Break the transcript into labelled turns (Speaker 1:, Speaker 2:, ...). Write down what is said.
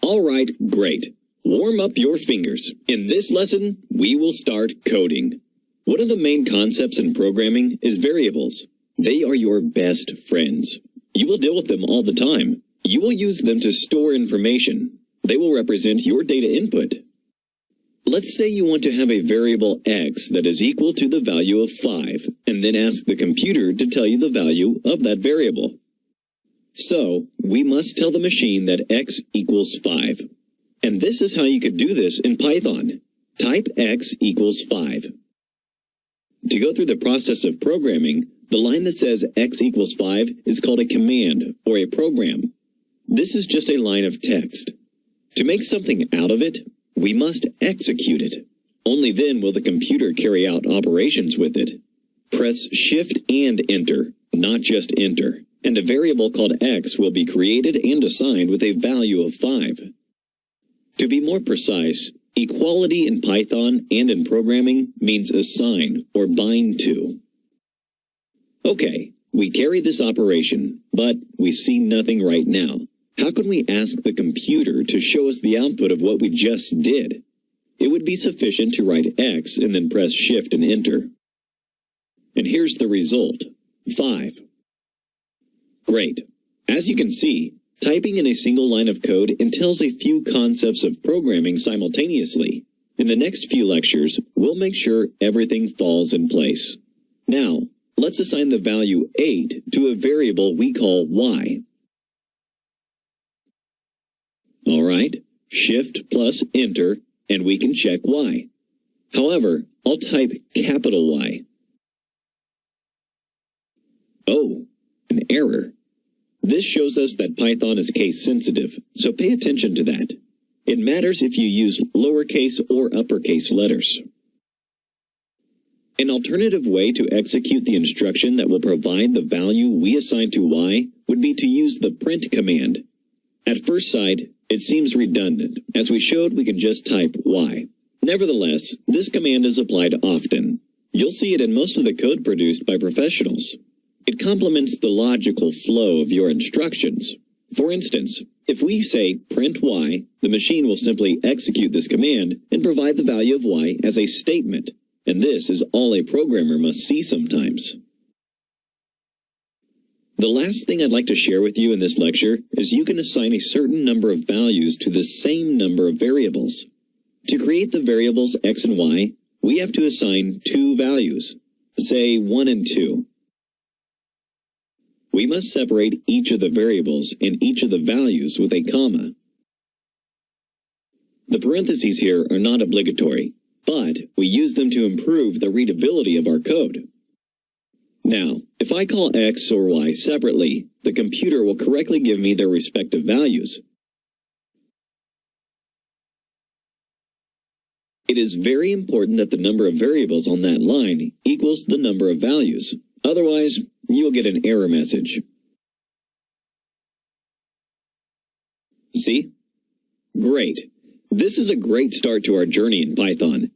Speaker 1: Alright, great. Warm up your fingers. In this lesson, we will start coding. One of the main concepts in programming is variables. They are your best friends. You will deal with them all the time. You will use them to store information. They will represent your data input. Let's say you want to have a variable x that is equal to the value of 5, and then ask the computer to tell you the value of that variable. So, we must tell the machine that x equals 5. And this is how you could do this in Python. Type x equals 5. To go through the process of programming, the line that says x equals 5 is called a command or a program. This is just a line of text. To make something out of it, we must execute it. Only then will the computer carry out operations with it. Press Shift and Enter, not just Enter, and a variable called x will be created and assigned with a value of 5. To be more precise, equality in Python and in programming means assign or bind to. Okay, we carry this operation, but we see nothing right now. How can we ask the computer to show us the output of what we just did? It would be sufficient to write x and then press Shift and Enter. And here's the result, 5. Great. As you can see, typing in a single line of code entails a few concepts of programming simultaneously. In the next few lectures, we'll make sure everything falls in place. Now, let's assign the value 8 to a variable we call y. Alright, Shift plus Enter, and we can check y. However, I'll type capital Y. Oh, an error. This shows us that Python is case sensitive, so pay attention to that. It matters if you use lowercase or uppercase letters. An alternative way to execute the instruction that will provide the value we assign to y would be to use the print command. At first sight, it seems redundant. As we showed, we can just type y. Nevertheless, this command is applied often. You'll see it in most of the code produced by professionals. It complements the logical flow of your instructions. For instance, if we say print y, the machine will simply execute this command and provide the value of y as a statement, and this is all a programmer must see sometimes. The last thing I'd like to share with you in this lecture is you can assign a certain number of values to the same number of variables. To create the variables x and y, we have to assign 2 values, say 1 and 2. We must separate each of the variables and each of the values with a comma. The parentheses here are not obligatory, but we use them to improve the readability of our code. Now, if I call x or y separately, the computer will correctly give me their respective values. It is very important that the number of variables on that line equals the number of values. Otherwise, you'll get an error message. See? Great. This is a great start to our journey in Python.